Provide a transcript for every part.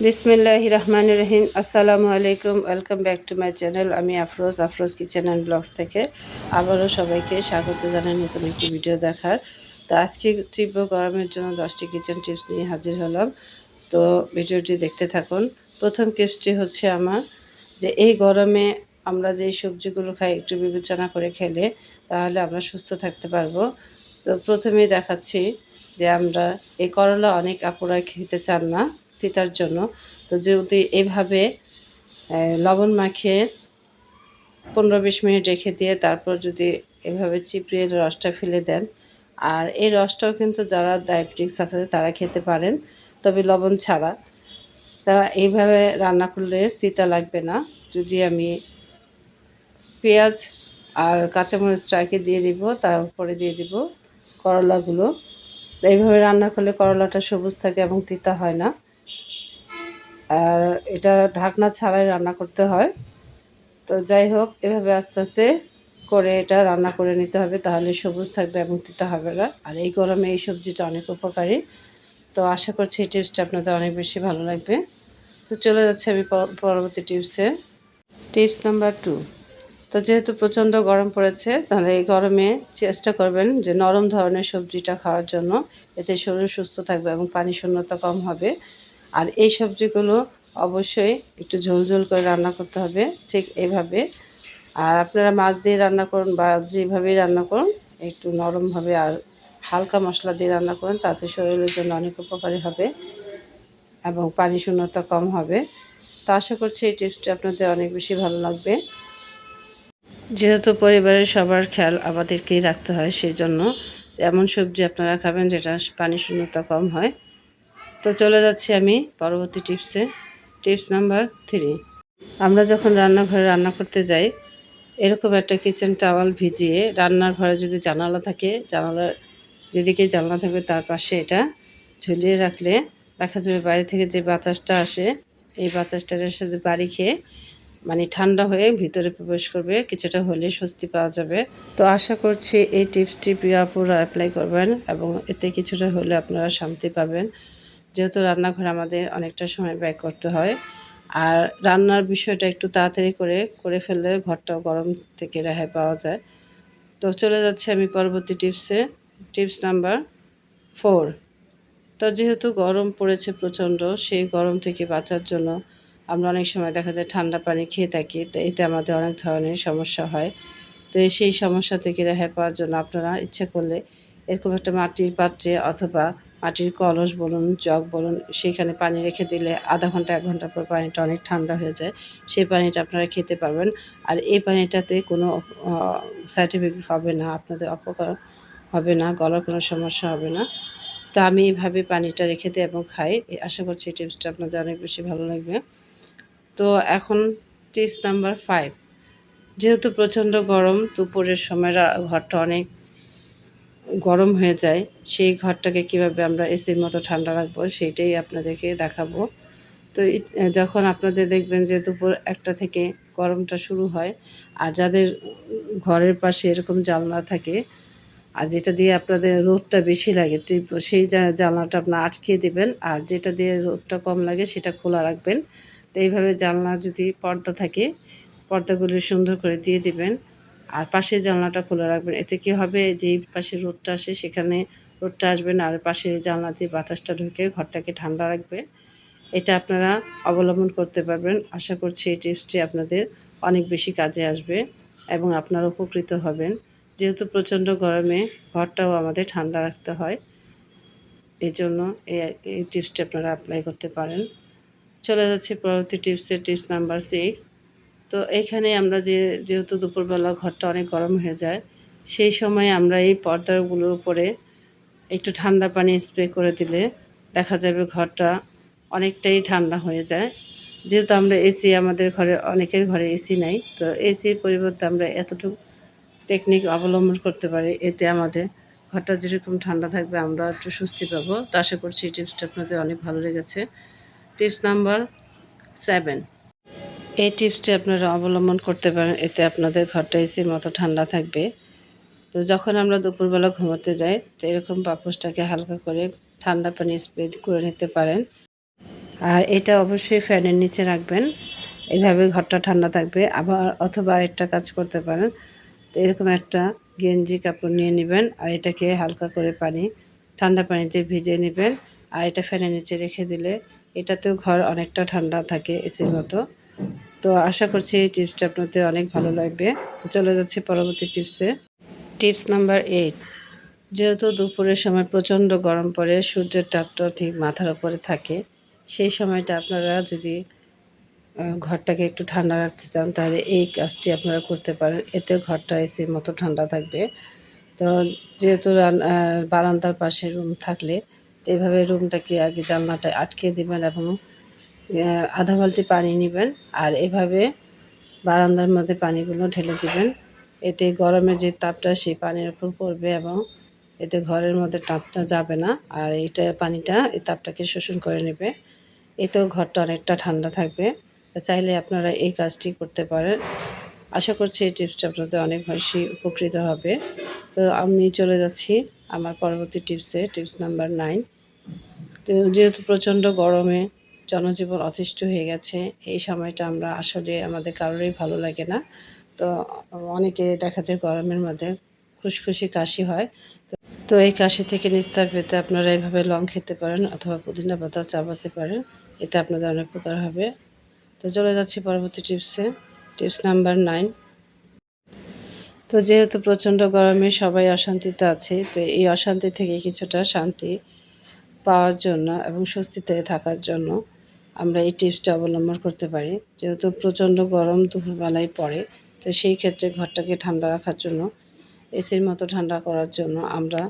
বিসমিল্লাহির রহমানির রহিম। আসসালামু আলাইকুম, welcome back to my channel. আমি আফরোজ কিচেন অ্যান্ড ব্লগস থেকে আবারও সবাইকে স্বাগত জানাই নতুন একটি ভিডিও দেখার। তো আজকে তীব্র গরমের জন্য 10টি কিচেন টিপস নিয়ে হাজির হলাম। তো ভিডিওটি দেখতে থাকুন। প্রথম টিপসটি হচ্ছে আমার যে এই গরমে আমরা যে সবজিগুলো খাই একটু বিবেচনা করে খেলে তাহলে আমরা সুস্থ থাকতে পারবো। তো প্রথমেই দেখাচ্ছি যে আমরা এই করলা অনেক আপুরা খেতে চান না তিতার জন্য। তো যদি এইভাবে লবণ মাখিয়ে 15-20 মিনিট রেখে দিয়ে তারপর যদি এভাবে চিপড়িয়ে রসটা ফেলে দেন, আর এই রসটাও কিন্তু যারা ডায়াবেটিক্স আছে তারা খেতে পারেন, তবে লবণ ছাড়া। তা এইভাবে রান্না করলে তিতা লাগবে না। যদি আমি পেঁয়াজ আর কাঁচামরিচ ট্রাইকে দিয়ে দিব, তারপরে দিয়ে দিব করলাগুলো। এইভাবে রান্না করলে করলাটা সবুজ থাকে এবং তিতা হয় না। আর এটা ঢাকনা ছাড়াই রান্না করতে হয়। তো যাই হোক, এভাবে আস্তে আস্তে করে এটা রান্না করে নিতে হবে, তাহলে সবুজ থাকবে এবং তিতা হবে না। আর এই গরমে এই সবজিটা অনেক উপকারী। তো আশা করছি এই টিপসটা আপনাদের অনেক বেশি ভালো লাগবে। তো চলে যাচ্ছে আমি পরবর্তী টিপসে। Tips number 2। তো যেহেতু প্রচণ্ড গরম পড়েছে, তাহলে এই গরমে চেষ্টা করবেন যে নরম ধরনের সবজিটা খাওয়ার জন্য। এতে শরীর সুস্থ থাকবে এবং পানি শূন্যতা কম হবে। আর এই সবজিগুলো অবশ্যই একটু ঝোল ঝোল করে রান্না করতে হবে, ঠিক এইভাবে। আর আপনারা মাছ দিয়ে রান্না করুন বা যেভাবেই রান্না করুন, একটু নরমভাবে আর হালকা মশলা দিয়ে রান্না করুন, তাতে শরীরের জন্য অনেক উপকারী হবে এবং পানি শূন্যতা কম হবে। তো আশা করছি এই টিপসটা আপনাদের অনেক বেশি ভালো লাগবে। যেহেতু পরিবারের সবার খেয়াল আমাদেরকেই রাখতে হয়, সেই জন্য এমন সবজি আপনারা খাবেন যেটা পানি শূন্যতা কম হয়। তো চলে যাচ্ছি আমি পরবর্তী টিপসে। Tips number 3। আমরা যখন রান্নাঘরে রান্না করতে যাই, এরকম একটা কিচেন টাওয়াল ভিজিয়ে রান্নার ঘরে যদি জানালা থাকে, জানালার যেদিকে জানলা থাকবে তার পাশে এটা ঝুলিয়ে রাখলে দেখা যাবে বাইরে থেকে যে বাতাসটা আসে, এই বাতাসটার সাথে বাড়ি খেয়ে মানে ঠান্ডা হয়ে ভিতরে প্রবেশ করবে, কিছুটা হলে স্বস্তি পাওয়া যাবে। তো আশা করছি এই টিপসটি প্রিয় আপুরা অ্যাপ্লাই করবেন এবং এতে কিছুটা হলে আপনারা শান্তি পাবেন। যেহেতু রান্নাঘরে আমাদের অনেকটা সময় ব্যয় করতে হয়, আর রান্নার বিষয়টা একটু তাড়াতাড়ি করে ফেললে ঘরটাও গরম থেকে রেহাই পাওয়া যায়। তো চলে যাচ্ছে আমি পরবর্তী টিপসে। Tips number 4। তো যেহেতু গরম পড়েছে প্রচণ্ড, সেই গরম থেকে বাঁচার জন্য আমরা অনেক সময় দেখা যায় ঠান্ডা পানি খেয়ে থাকি। তো এতে আমাদের অনেক ধরনের সমস্যা হয়। তো সেই সমস্যা থেকে রেহাই পাওয়ার জন্য আপনারা ইচ্ছা করলে এরকম একটা মাটির পাত্রে অথবা মাটির কলস বলুন, জগ বলুন, সেইখানে পানি রেখে দিলে আধা ঘন্টা 1 ঘন্টা পর পানিটা অনেক ঠান্ডা হয়ে যায়। সেই পানিটা আপনারা খেতে পারবেন। আর এই পানিটাতে কোনো সাইড এফেক্ট হবে না, আপনাদের অপকার হবে না, গলার কোনো সমস্যা হবে না। তো আমি এইভাবে পানিটা রেখে দিই এবং খাই। আশা করছি এই টিপসটা আপনাদের অনেক বেশি ভালো লাগবে। তো এখন টিপস নাম্বার 5। যেহেতু প্রচণ্ড গরম, দুপুরের সময় ঘরটা অনেক গরম হয়ে যায়, সেই ঘরটাকে কিভাবে আমরা এসির মতো ঠান্ডা রাখবো সেইটাই আপনাদেরকে দেখাবো। তো যখন আপনাদের দেখবেন যে দুপুর 1টা থেকে গরমটা শুরু হয়, আর যাদের ঘরের পাশে এরকম জানলা থাকে আর যেটা দিয়ে আপনাদের রোদটা বেশি লাগে তীব্র, সেই জানলাটা আপনার আটকে দেবেন, আর যেটা দিয়ে রোদটা কম লাগে সেটা খোলা রাখবেন। তো এইভাবে জানলা যদি পর্দা থাকে, পর্দাগুলো সুন্দর করে দিয়ে দিবেন, আর পাশের জানলাটা খোলা রাখবেন। এতে কী হবে, যেই পাশে রোদটা আসে সেখানে রোদটা আসবে না, আর পাশের জানলা দিয়ে বাতাসটা ঢুকে ঘরটাকে ঠান্ডা রাখবে। এটা আপনারা অবলম্বন করতে পারবেন। আশা করছি এই টিপসটি আপনাদের অনেক বেশি কাজে আসবে এবং আপনারা উপকৃত হবেন। যেহেতু প্রচণ্ড গরমে ঘরটাও আমাদের ঠান্ডা রাখতে হয়, এই জন্য এই টিপসটি আপনারা অ্যাপ্লাই করতে পারেন। চলে যাচ্ছি পরবর্তী টিপসে। Tips number 6। তো এইখানে আমরা যেহেতু দুপুরবেলা ঘরটা অনেক গরম হয়ে যায়, সেই সময় আমরা এই পর্দাগুলোর উপরে একটু ঠান্ডা পানি স্প্রে করে দিলে দেখা যাবে ঘরটা অনেকটাই ঠান্ডা হয়ে যায়। যেহেতু আমরা এসি, আমাদের ঘরে অনেকের ঘরে এসি নাই, তো এসির পরিবর্তে আমরা এতটুকু টেকনিক অবলম্বন করতে পারি, এতে আমাদের ঘরটা যেরকম ঠান্ডা থাকবে আমরা একটু স্বস্তি পাবো। তো আশা করছি এই টিপসটা আপনাদের অনেক ভালো লেগেছে। Tips number 7। এই টিপসটি আপনারা অবলম্বন করতে পারেন, এতে আপনাদের ঘরটা এসির মতো ঠান্ডা থাকবে। তো যখন আমরা দুপুরবেলা ঘুমোতে যাই, তো এরকম পাপোশটাকে হালকা করে ঠান্ডা পানি স্প্রে করে নিতে পারেন। আর এটা অবশ্যই ফ্যানের নিচে রাখবেন, এইভাবে ঘরটা ঠান্ডা থাকবে। আবার অথবা আরেকটা কাজ করতে পারেন, তো এরকম একটা গেঞ্জি কাপড় নিয়ে নেবেন আর এটাকে হালকা করে ঠান্ডা পানিতে ভিজিয়ে নেবেন আর এটা ফ্যানের নিচে রেখে দিলে এটাতেও ঘর অনেকটা ঠান্ডা থাকে এসির মতো। তো আশা করছি এই টিপসটা আপনাদের অনেক ভালো লাগবে। তো চলে যাচ্ছি পরবর্তী টিপসে। টিপস নাম্বার 8, যেহেতু দুপুরের সময় প্রচণ্ড গরম পড়ে, সূর্যের তাপটা ঠিক মাথার উপরে থাকে, সেই সময়টা আপনারা যদি ঘরটাকে একটু ঠান্ডা রাখতে চান তাহলে এই কাজটি আপনারা করতে পারেন, এতে ঘরটা এসির মতো ঠান্ডা থাকবে। তো যেহেতু বারান্দার পাশে রুম থাকলে তো এইভাবে রুমটাকে আগে জানলাটা আটকে দেবেন এবং আধা বালতি পানি নেবেন আর এভাবে বারান্দার মধ্যে পানিগুলো ঢেলে দিবেন। এতে গরমে যে তাপটা সেই পানির উপর পড়বে এবং এতে ঘরের মধ্যে তাপটা যাবে না আর পানিটা এই তাপটাকে শোষণ করে নেবে। এতেও ঘরটা অনেকটা ঠান্ডা থাকবে। চাইলে আপনারা এই কাজটি করতে পারেন। আশা করছি এই টিপসটা আপনাদের অনেক বেশি উপকৃত হবে। তো আমি চলে যাচ্ছি আমার পরবর্তী টিপসে, টিপস নাম্বার 9। তো যেহেতু প্রচণ্ড গরমে জনজীবন অতিষ্ঠ হয়ে গেছে, এই সময়টা আমরা আসলে আমাদের কারোরই ভালো লাগে না। তো অনেকে দেখা যায় গরমের মধ্যে খুশখুশি কাশি হয়। তো এই কাশি থেকে নিস্তার পেতে আপনারা এইভাবে লং খেতে পারেন অথবা পুদিনা পাতা চাবাতে পারেন, এতে আপনাদের অনেক উপকার হবে। তো চলে যাচ্ছি পরবর্তী টিপসে, টিপস নাম্বার 9। তো যেহেতু প্রচণ্ড গরমে সবাই অশান্তিতে আছে, তো এই অশান্তি থেকে কিছুটা শান্তি পাওয়ার জন্য এবং স্বস্তিতে থাকার জন্য আমরা এই টিপসটা অবলম্বন করতে পারি। যেহেতু প্রচণ্ড গরম দুপুরবেলায় পড়ে, তো সেই ক্ষেত্রে ঘরটাকে ঠান্ডা রাখার জন্য, এসির মতো ঠান্ডা করার জন্য আমরা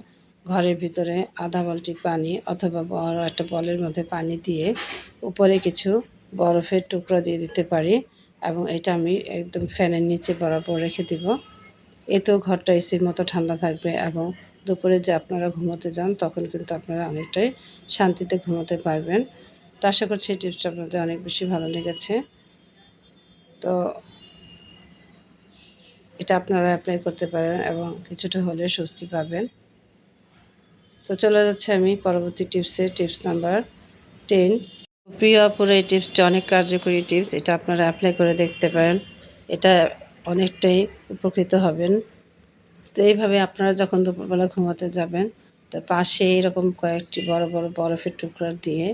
ঘরের ভিতরে আধা বালতি পানি অথবা বড় একটা বলের মধ্যে পানি দিয়ে উপরে কিছু বরফের টুকরা দিয়ে দিতে পারি এবং এটা আমি একদম ফ্যানের নিচে বরাবর রেখে দিব। এতেও ঘরটা এসির মতো ঠান্ডা থাকবে এবং দুপুরে যে আপনারা ঘুমোতে যান তখন কিন্তু আপনারা অনেকটাই শান্তিতে ঘুমোতে পারবেন। তো আশা করছি এই টিপসটা আপনাদের অনেক বেশি ভালো লেগেছে। তো এটা আপনারা অ্যাপ্লাই করতে পারেন এবং কিছুটা হলেও স্বস্তি পাবেন। তো চলে যাচ্ছে আমি পরবর্তী টিপসে, টিপস নাম্বার 10। প্রিয় আপুরা, এই টিপসটা অনেক কার্যকরী টিপস, এটা আপনারা অ্যাপ্লাই করে দেখতে পারেন, এটা অনেকটাই উপকৃত হবেন। তো এইভাবে আপনারা যখন দুপুরবেলা ঘুমাতে যাবেন, তো পাশে এরকম কয়েকটি বড় বড় বরফের টুকরা দিয়ে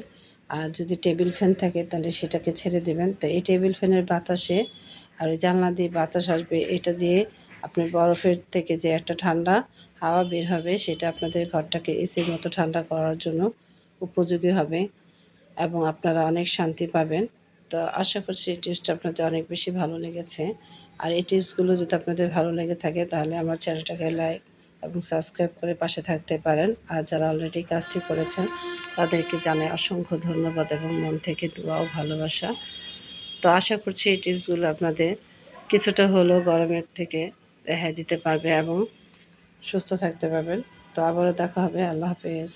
আর যদি টেবিল ফ্যান থাকে তাহলে সেটাকে ছেড়ে দেবেন। তো এই টেবিল ফ্যানের বাতাসে আর ওই জানলা দিয়ে বাতাস আসবে, এটা দিয়ে আপনি বরফের থেকে যে একটা ঠান্ডা হাওয়া বের হবে সেটা আপনাদের ঘরটাকে এসির মতো ঠান্ডা করার জন্য উপযোগী হবে এবং আপনারা অনেক শান্তি পাবেন। তো আশা করছি এই টিপসটা আপনাদের অনেক বেশি ভালো লেগেছে। আর এই টিপসগুলো যদি আপনাদের ভালো লেগে থাকে তাহলে আমার চ্যানেলটাকে লাইক এবং সাবস্ক্রাইব করে পাশে থাকতে পারেন। আর যারা অলরেডি কাজটি করেছেন তাদেরকে জানাই অসংখ্য ধন্যবাদ এবং মন থেকে দোয়া ও ভালোবাসা। তো আশা করছি এই টিপসগুলো আপনাদের কিছুটা হলেও গরমের থেকে রেহাই দিতে পারবে এবং সুস্থ থাকতে পারবেন। তো আবারও দেখা হবে। আল্লাহ হাফেজ।